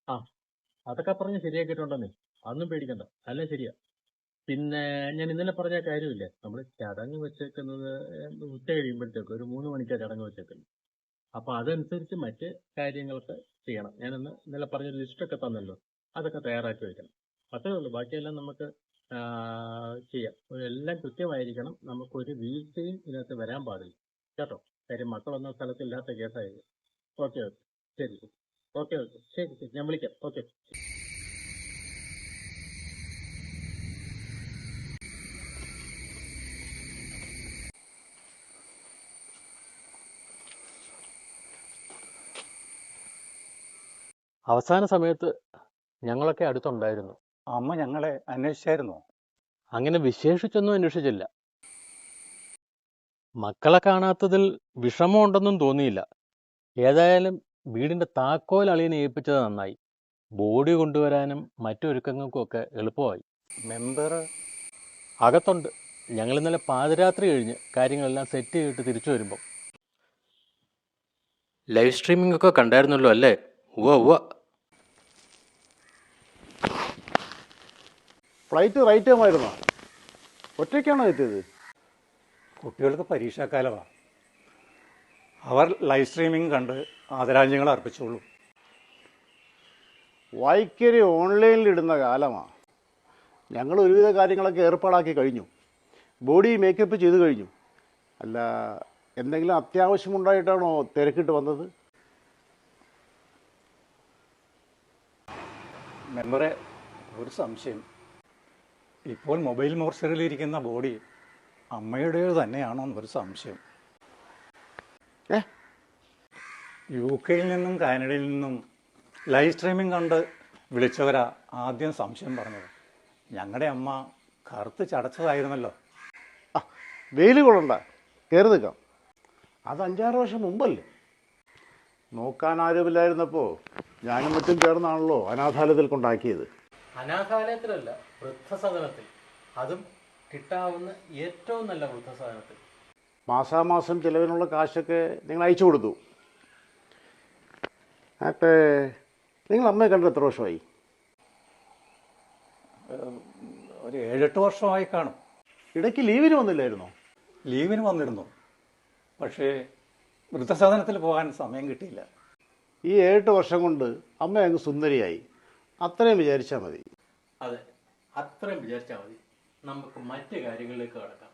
ആ അതൊക്കെ പറഞ്ഞ് ശരിയാക്കിയിട്ടുണ്ടെന്നേ. അതൊന്നും പേടിക്കണ്ട. എല്ലാം ശരിയാ. പിന്നെ ഞാൻ ഇന്നലെ പറഞ്ഞ കാര്യമില്ലേ, നമ്മൾ ചടങ്ങ് വെച്ചേക്കുന്നത് ഉച്ച കഴിയുമ്പോഴത്തേക്ക് ഒരു 3 മണിക്കാ ചടങ്ങ് വെച്ചേക്കുന്നത്. അപ്പൊ അതനുസരിച്ച് മറ്റ് കാര്യങ്ങളൊക്കെ ചെയ്യണം. ഞാനിന്ന് ഇന്നലെ പറഞ്ഞ ലിസ്റ്റൊക്കെ തന്നല്ലോ, അതൊക്കെ തയ്യാറാക്കി വെക്കണം. അത്രേ ഉള്ളൂ. ബാക്കിയെല്ലാം നമുക്ക് ചെയ്യാം. എല്ലാം കൃത്യമായിരിക്കണം. നമുക്കൊരു വീഴ്ചയും ഇതിനകത്ത് വരാൻ പാടില്ല കേട്ടോ. കാര്യം മക്കളൊന്നും സ്ഥലത്തില്ലാത്ത കേസായത്. ഓക്കെ ഓക്കെ, ശരി ശരി. ഓക്കെ ഓക്കെ, ശരി ശരി, ഞാൻ വിളിക്കാം. ഓക്കെ. അവസാന സമയത്ത് ഞങ്ങളൊക്കെ അടുത്തുണ്ടായിരുന്നു. അമ്മ ഞങ്ങളെ അന്വേഷിച്ചായിരുന്നോ? അങ്ങനെ വിശേഷിച്ചൊന്നും അന്വേഷിച്ചില്ല. മക്കളെ കാണാത്തതിൽ വിഷമമുണ്ടെന്നും തോന്നിയില്ല. ഏതായാലും വീടിന്റെ താക്കോൽ അളിയനെ ഏൽപ്പിച്ചത് നന്നായി. ബോഡി കൊണ്ടുവരാനും മറ്റൊരുക്കങ്ങൾക്കും ഒക്കെ എളുപ്പമായി. മെമ്പർ അകത്തുണ്ട്. ഞങ്ങൾ ഇന്നലെ പാതിരാത്രി കഴിഞ്ഞ് കാര്യങ്ങളെല്ലാം സെറ്റ് ചെയ്തിട്ട് തിരിച്ചു വരുമ്പോൾ. ലൈവ് സ്ട്രീമിംഗ് ഒക്കെ കണ്ടായിരുന്നല്ലോ അല്ലേ? ഉവ്വ ഉവ്വ. Flight right ടൈമായിരുന്നോ? ഒറ്റയ്ക്കാണോ എത്തിയത്? കുട്ടികൾക്ക് പരീക്ഷാക്കാലമാണ്. അവർ ലൈവ് സ്ട്രീമിംഗ് കണ്ട് ആദരാഞ്ജലികൾ അർപ്പിച്ചോളൂ. വായിക്കരി ഓൺലൈനിൽ ഇടുന്ന കാലമാണ്. ഞങ്ങൾ ഒരുവിധ കാര്യങ്ങളൊക്കെ ഏർപ്പാടാക്കി കഴിഞ്ഞു. ബോഡി മേക്കപ്പ് ചെയ്ത് കഴിഞ്ഞു. അല്ല, എന്തെങ്കിലും അത്യാവശ്യമുണ്ടായിട്ടാണോ തിരക്കിട്ട് വന്നത്? മെമ്പറെ, ഒരു സംശയം. ഇപ്പോൾ മൊബൈൽ മോർച്ചറിയിലിരിക്കുന്ന ബോഡി അമ്മയുടേത് തന്നെയാണോ എന്നൊരു സംശയം. UK-യിൽ നിന്നും കാനഡയിൽ നിന്നും ലൈവ് സ്ട്രീമിംഗ് കണ്ട് വിളിച്ചവരാ ആദ്യം സംശയം പറഞ്ഞത്. ഞങ്ങളുടെ അമ്മ കറുത്ത് ചടച്ചതായിരുന്നല്ലോ. വെയിൽ കൊള്ളണ്ട, കയറി നിൽക്കാം. അത് 5-6 വർഷം മുമ്പല്ലേ. നോക്കാൻ ആരുമില്ലായിരുന്നപ്പോൾ ഞാനും മറ്റും ചേർന്നാണല്ലോ അനാഥാലയത്തിൽ കൊണ്ടാക്കിയത്. അനാഥാലയത്തിലല്ല, വൃദ്ധസദനത്തിൽ. അതും കിട്ടാവുന്ന ഏറ്റവും നല്ല വൃദ്ധസദനത്തിൽ. മാസാമാസം ചിലവിനുള്ള കാശൊക്കെ നിങ്ങൾ അയച്ചു കൊടുത്തു. ആട്ടെ, നിങ്ങൾ അമ്മയെ കണ്ടിട്ട് എത്ര വർഷമായി? ഒരു 7-8 വർഷമായി കാണും. ഇടയ്ക്ക് ലീവിന് വന്നില്ലായിരുന്നോ? ലീവിന് വന്നിരുന്നു, പക്ഷേ വൃദ്ധസദനത്തിൽ പോകാൻ സമയം കിട്ടിയില്ല. ഈ 7 വർഷം കൊണ്ട് അമ്മ അങ്ങ് സുന്ദരിയായി. അത്രയും വിചാരിച്ചാൽ മതി. അതെ, അത്രയും വിചാരിച്ചാൽ മതി. നമുക്ക് മറ്റു കാര്യങ്ങളിലേക്ക് കടക്കാം.